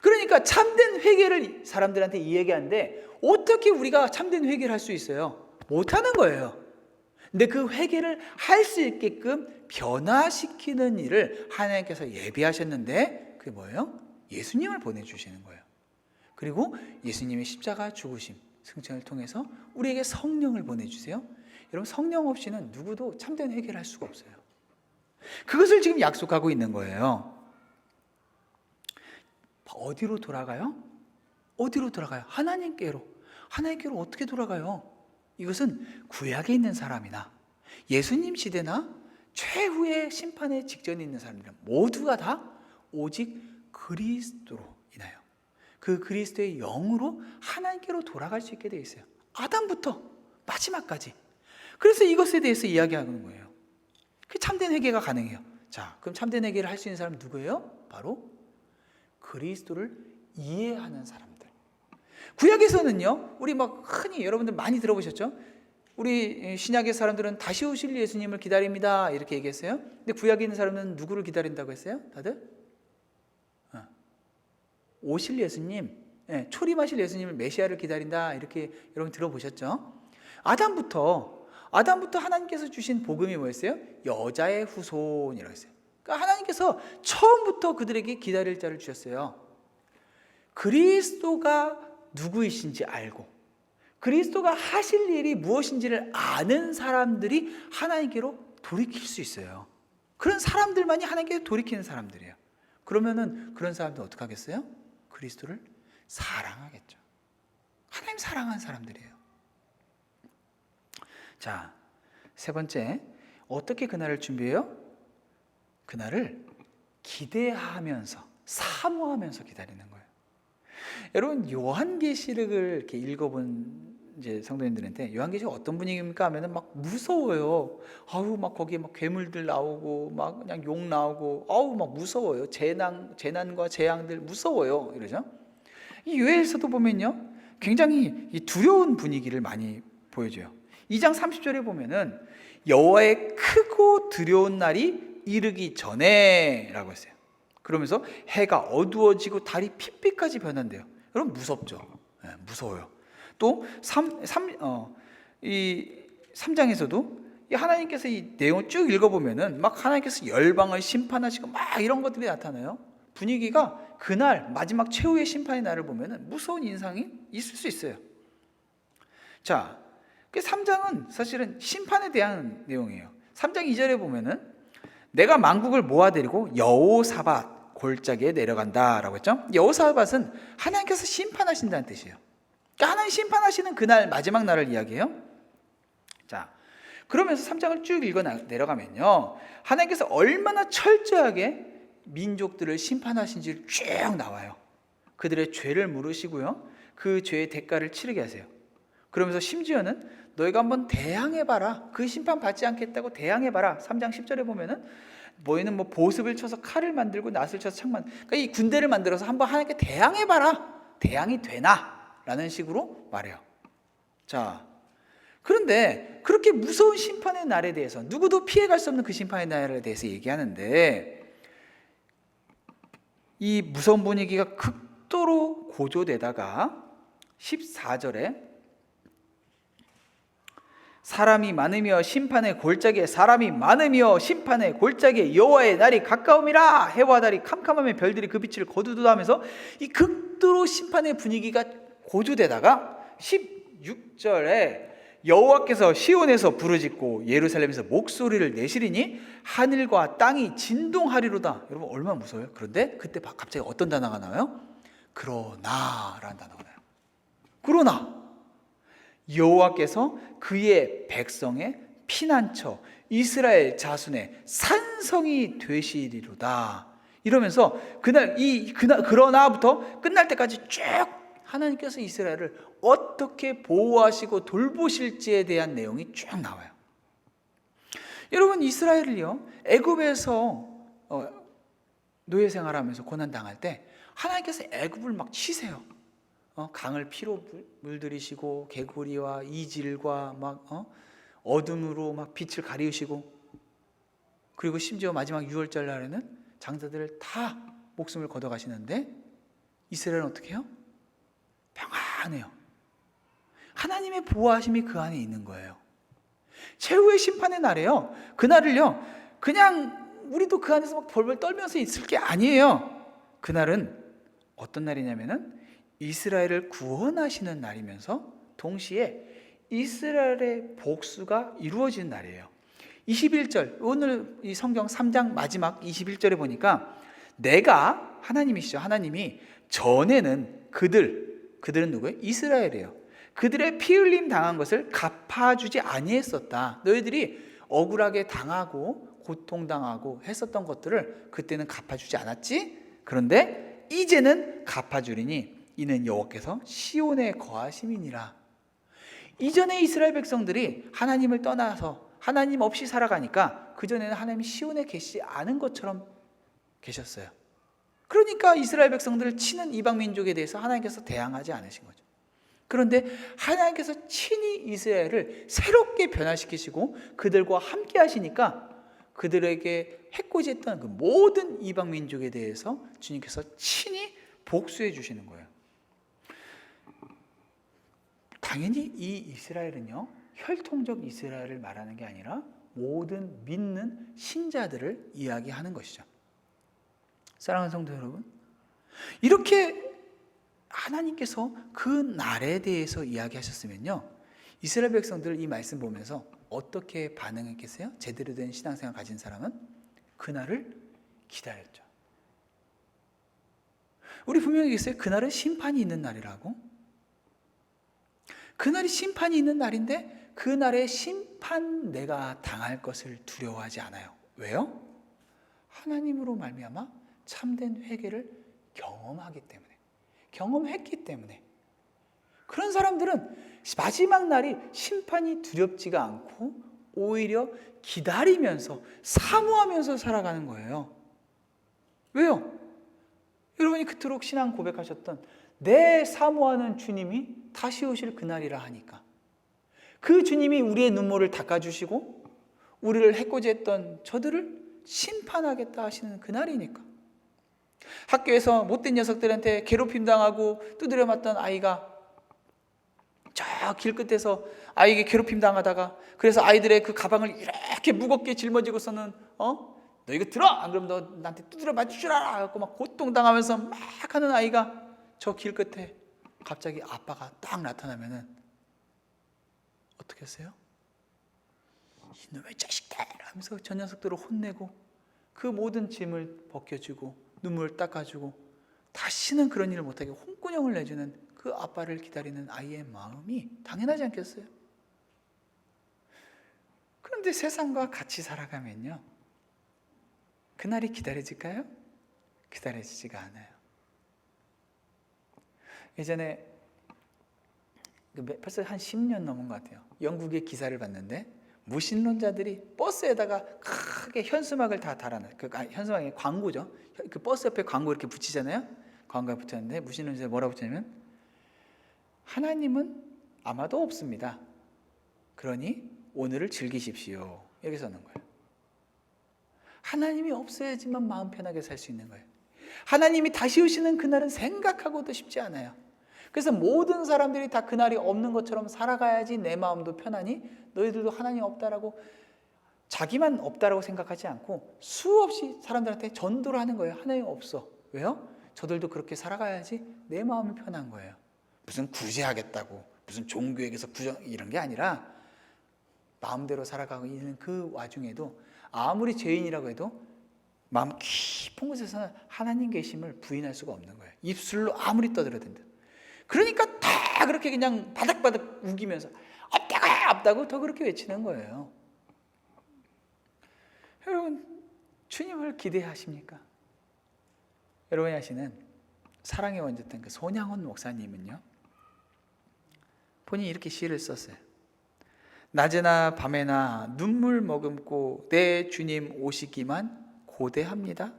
그러니까 참된 회개를 사람들한테 이야기하는데 어떻게 우리가 참된 회개를 할 수 있어요? 못하는 거예요. 근데 그 회개를 할 수 있게끔 변화시키는 일을 하나님께서 예비하셨는데 그게 뭐예요? 예수님을 보내주시는 거예요. 그리고 예수님의 십자가 죽으심, 승천을 통해서 우리에게 성령을 보내주세요. 여러분 성령 없이는 누구도 참된 회개를 할 수가 없어요. 그것을 지금 약속하고 있는 거예요. 어디로 돌아가요? 어디로 돌아가요? 하나님께로. 하나님께로 어떻게 돌아가요? 이것은 구약에 있는 사람이나 예수님 시대나 최후의 심판의 직전에 있는 사람들은 모두가 다 오직 그리스도로 인하여 그 그리스도의 영으로 하나님께로 돌아갈 수 있게 되어 있어요. 아담부터 마지막까지. 그래서 이것에 대해서 이야기하는 거예요. 그 참된 회개가 가능해요. 자, 그럼 참된 회개를 할 수 있는 사람은 누구예요? 바로 그리스도를 이해하는 사람들. 구약에서는요, 우리 막 흔히 여러분들 많이 들어보셨죠? 우리 신약의 사람들은 다시 오실 예수님을 기다립니다 이렇게 얘기했어요. 근데 구약에 있는 사람은 누구를 기다린다고 했어요? 다들? 오실 예수님, 초림하실 예수님을 메시아를 기다린다 이렇게 여러분 들어보셨죠? 아담부터 하나님께서 주신 복음이 뭐였어요? 여자의 후손이라고 했어요. 그러니까 하나님께서 처음부터 그들에게 기다릴 자를 주셨어요. 그리스도가 누구이신지 알고 그리스도가 하실 일이 무엇인지를 아는 사람들이 하나님께로 돌이킬 수 있어요. 그런 사람들만이 하나님께 돌이키는 사람들이에요. 그러면은 그런 사람들 어떻게 하겠어요? 그리스도를 사랑하겠죠. 하나님 사랑하는 사람들이에요. 자, 세 번째, 어떻게 그날을 준비해요? 그날을 기대하면서 사모하면서 기다리는 거예요. 여러분 요한계시록을 이렇게 읽어본 이제 성도님들한테 요한계시록 어떤 분위기입니까 하면은 막 무서워요. 아우 막 거기에 막 괴물들 나오고 막 그냥 욕 나오고 아우 막 무서워요. 재난과 재앙들 무서워요. 이러죠. 이 요엘서도 보면요 굉장히 이 두려운 분위기를 많이 보여줘요. 2장 30절에 보면은 여호와의 크고 두려운 날이 이르기 전에라고 했어요. 그러면서 해가 어두워지고 달이 핏빛까지 변한대요. 여러분 무섭죠? 네, 무서워요. 또 3장에서도 하나님께서 이 내용을 쭉 읽어보면은 막 하나님께서 열방을 심판하시고 막 이런 것들이 나타나요. 분위기가 그날 마지막 최후의 심판의 날을 보면은 무서운 인상이 있을 수 있어요. 자, 3장은 사실은 심판에 대한 내용이에요. 3장 2절에 보면은 내가 만국을 모아들이고 여호사밧 골짜기에 내려간다라고 했죠. 여호사밧은 하나님께서 심판하신다는 뜻이에요. 그러니까 하나님 심판하시는 그날 마지막 날을 이야기해요. 자, 그러면서 3장을 쭉 읽어 내려가면요, 하나님께서 얼마나 철저하게 민족들을 심판하신지를 쭉 나와요. 그들의 죄를 물으시고요, 그 죄의 대가를 치르게 하세요. 그러면서 심지어는 너희가 한번 대항해봐라, 그 심판 받지 않겠다고 대항해봐라. 3장 10절에 보면은 너희는 뭐 보습을 쳐서 칼을 만들고 낫을 쳐서 창만, 그러니까 이 군대를 만들어서 한번 하나님께 대항해봐라, 대항이 되나? 라는 식으로 말해요. 자, 그런데 그렇게 무서운 심판의 날에 대해서, 누구도 피해갈 수 없는 그 심판의 날에 대해서 얘기하는데, 이 무서운 분위기가 극도로 고조되다가 14절에 사람이 많으며 심판의 골짜기에 사람이 많으며 심판의 골짜기에 여호와의 날이 가까움이라, 해와 달이 캄캄하며 별들이 그 빛을 거두두다 하면서 이 극도로 심판의 분위기가 고조되다가 16절에 여호와께서 시온에서 부르짖고 예루살렘에서 목소리를 내시리니 하늘과 땅이 진동하리로다. 여러분 얼마나 무서워요? 그런데 그때 갑자기 어떤 단어가 나와요? 그러나라는 단어가 나와요. 그러나 여호와께서 그의 백성의 피난처 이스라엘 자손의 산성이 되시리로다. 이러면서 그러나부터 끝날 때까지 쭉 하나님께서 이스라엘을 어떻게 보호하시고 돌보실지에 대한 내용이 쭉 나와요. 여러분, 이스라엘을요, 애굽에서 노예 생활하면서 고난 당할 때 하나님께서 애굽을 막 치세요. 강을 피로 물들이시고 개구리와 이질과 막 어둠으로 막 빛을 가리우시고, 그리고 심지어 마지막 6월절 날에는 장자들을 다 목숨을 걷어가시는데 이스라엘은 어떻게 해요? 평안해요. 하나님의 보호하심이 그 안에 있는 거예요. 최후의 심판의 날에요, 그날을요, 그냥 우리도 그 안에서 막 벌벌 떨면서 있을 게 아니에요. 그날은 어떤 날이냐면은 이스라엘을 구원하시는 날이면서 동시에 이스라엘의 복수가 이루어지는 날이에요. 21절, 오늘 이 성경 3장 마지막 21절에 보니까 내가, 하나님이시죠, 하나님이 전에는 그들은 누구예요? 이스라엘이에요. 그들의 피 흘림 당한 것을 갚아주지 아니했었다. 너희들이 억울하게 당하고 고통당하고 했었던 것들을 그때는 갚아주지 않았지? 그런데 이제는 갚아주리니 이는 여호와께서 시온에 거하심이니라. 이전에 이스라엘 백성들이 하나님을 떠나서 하나님 없이 살아가니까 그전에는 하나님이 시온에 계시지 않은 것처럼 계셨어요. 그러니까 이스라엘 백성들을 치는 이방 민족에 대해서 하나님께서 대항하지 않으신 거죠. 그런데 하나님께서 친히 이스라엘을 새롭게 변화시키시고 그들과 함께 하시니까 그들에게 해코지했던 그 모든 이방 민족에 대해서 주님께서 친히 복수해 주시는 거예요. 당연히 이 이스라엘은요, 혈통적 이스라엘을 말하는 게 아니라 모든 믿는 신자들을 이야기하는 것이죠. 사랑하는 성도 여러분, 이렇게 하나님께서 그 날에 대해서 이야기하셨으면요, 이스라엘 백성들 이 말씀 보면서 어떻게 반응했겠어요? 제대로 된 신앙생활 가진 사람은 그 날을 기다렸죠. 우리 분명히 얘기했어요. 그날은 심판이 있는 날이라고. 그날이 심판이 있는 날인데 그 날에 심판 내가 당할 것을 두려워하지 않아요. 왜요? 하나님으로 말미암아 참된 회개를 경험하기 때문에, 경험했기 때문에. 그런 사람들은 마지막 날이 심판이 두렵지가 않고 오히려 기다리면서 사모하면서 살아가는 거예요. 왜요? 여러분이 그토록 신앙 고백하셨던 내 사모하는 주님이 다시 오실 그날이라 하니까, 그 주님이 우리의 눈물을 닦아주시고 우리를 해코지했던 저들을 심판하겠다 하시는 그날이니까. 학교에서 못된 녀석들한테 괴롭힘 당하고 두드려 맞던 아이가 저 길끝에서 아이에게 괴롭힘 당하다가, 그래서 아이들의 그 가방을 이렇게 무겁게 짊어지고서는 너 이거 들어! 안 그러면 너 나한테 두드려 맞을 줄 알아! 하고 막 고통당하면서 막 하는 아이가 저 길끝에 갑자기 아빠가 딱 나타나면은 어떻게 했어요? 이놈의 자식들 하면서 저 녀석들을 혼내고 그 모든 짐을 벗겨주고 눈물을 닦아주고 다시는 그런 일을 못하게 홍군형을 내주는 그 아빠를 기다리는 아이의 마음이 당연하지 않겠어요? 그런데 세상과 같이 살아가면요, 그날이 기다려질까요? 기다려지지가 않아요. 예전에 벌써 한 10년 넘은 것 같아요. 영국의 기사를 봤는데 무신론자들이 버스에다가 크게 현수막을 다 달아놔요. 현수막이 광고죠. 그 버스 옆에 광고 이렇게 붙이잖아요. 광고가 붙였는데 무신론자들이 뭐라고 붙였냐면, 하나님은 아마도 없습니다. 그러니 오늘을 즐기십시오. 이렇게 써놓은 거예요. 하나님이 없어야지만 마음 편하게 살 수 있는 거예요. 하나님이 다시 오시는 그날은 생각하고도 싶지 않아요. 그래서 모든 사람들이 다 그날이 없는 것처럼 살아가야지 내 마음도 편하니 너희들도 하나님 없다라고, 자기만 없다라고 생각하지 않고 수없이 사람들한테 전도를 하는 거예요. 하나님 없어. 왜요? 저들도 그렇게 살아가야지 내 마음이 편한 거예요. 무슨 구제하겠다고, 무슨 종교에게서 구정 이런 게 아니라 마음대로 살아가고 있는 그 와중에도 아무리 죄인이라고 해도 마음 깊은 곳에서는 하나님 계심을 부인할 수가 없는 거예요. 입술로 아무리 떠들어댄다. 그러니까 다 그렇게 그냥 바닥바닥 우기면서 없다고 더 그렇게 외치는 거예요. 여러분, 주님을 기대하십니까? 여러분이 아시는 사랑의 원조였던 그 손양원 목사님은요, 본인이 이렇게 시를 썼어요. 낮에나 밤에나 눈물 머금고 내 주님 오시기만 고대합니다.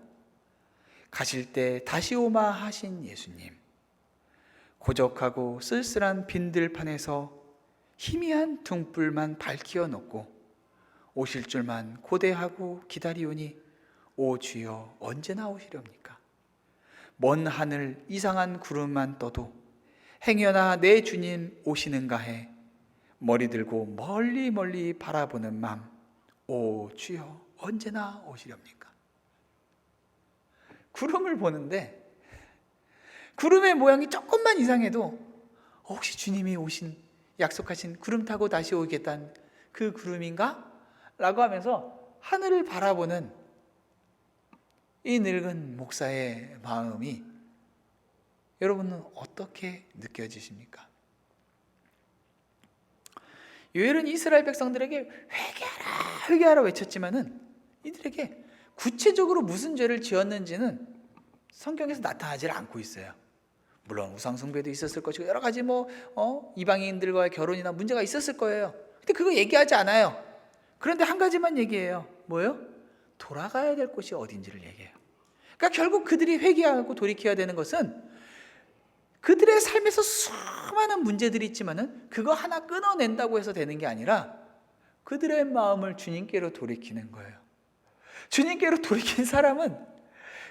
가실 때 다시 오마 하신 예수님, 고적하고 쓸쓸한 빈들판에서 희미한 등불만 밝히어 놓고 오실 줄만 고대하고 기다리오니 오 주여 언제나 오시렵니까? 먼 하늘 이상한 구름만 떠도 행여나 내 주님 오시는가 해 머리 들고 멀리 멀리 바라보는 맘, 오 주여 언제나 오시렵니까? 구름을 보는데 구름의 모양이 조금만 이상해도 혹시 주님이 오신, 약속하신 구름 타고 다시 오겠다는 그 구름인가? 라고 하면서 하늘을 바라보는 이 늙은 목사의 마음이 여러분은 어떻게 느껴지십니까? 요엘은 이스라엘 백성들에게 회개하라 회개하라 외쳤지만은 이들에게 구체적으로 무슨 죄를 지었는지는 성경에서 나타나지 않고 있어요. 물론 우상 숭배도 있었을 것이고 여러 가지 이방인들과의 결혼이나 문제가 있었을 거예요. 근데 그거 얘기하지 않아요. 그런데 한 가지만 얘기해요. 뭐예요? 돌아가야 될 곳이 어딘지를 얘기해요. 그러니까 결국 그들이 회개하고 돌이켜야 되는 것은 그들의 삶에서 수많은 문제들이 있지만은 그거 하나 끊어낸다고 해서 되는 게 아니라 그들의 마음을 주님께로 돌이키는 거예요. 주님께로 돌이킨 사람은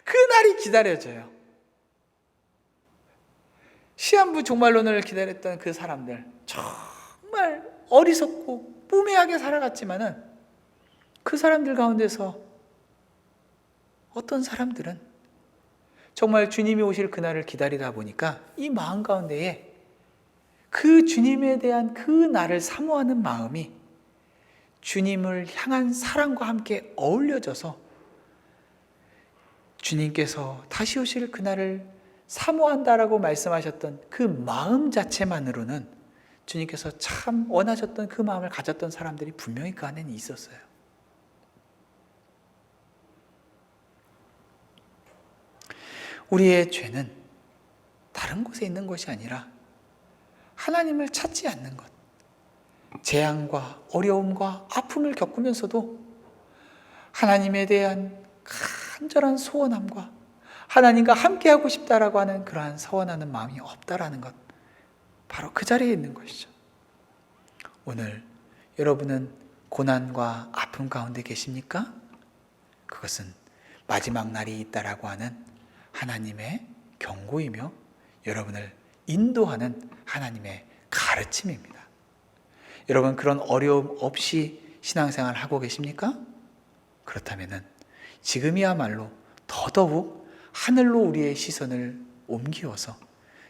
그날이 기다려져요. 시한부 종말론을 기다렸던 그 사람들, 정말 어리석고 무매하게 살아갔지만은 그 사람들 가운데서 어떤 사람들은 정말 주님이 오실 그날을 기다리다 보니까 이 마음 가운데에 그 주님에 대한 그 날을 사모하는 마음이 주님을 향한 사랑과 함께 어울려져서 주님께서 다시 오실 그날을 사모한다라고 말씀하셨던 그 마음 자체만으로는 주님께서 참 원하셨던 그 마음을 가졌던 사람들이 분명히 그 안에는 있었어요. 우리의 죄는 다른 곳에 있는 것이 아니라 하나님을 찾지 않는 것, 재앙과 어려움과 아픔을 겪으면서도 하나님에 대한 간절한 소원함과 하나님과 함께하고 싶다라고 하는 그러한 소원하는 마음이 없다라는 것, 바로 그 자리에 있는 것이죠. 오늘 여러분은 고난과 아픔 가운데 계십니까? 그것은 마지막 날이 있다라고 하는 하나님의 경고이며 여러분을 인도하는 하나님의 가르침입니다. 여러분 그런 어려움 없이 신앙생활 하고 계십니까? 그렇다면 지금이야말로 더더욱 하늘로 우리의 시선을 옮기어서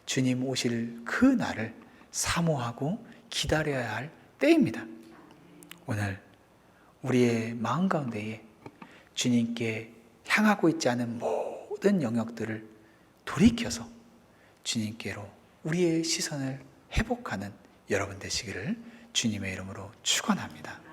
주님 오실 그 날을 사모하고 기다려야 할 때입니다. 오늘 우리의 마음 가운데에 주님께 향하고 있지 않은 모든 영역들을 돌이켜서 주님께로 우리의 시선을 회복하는 여러분 되시기를 주님의 이름으로 축원합니다.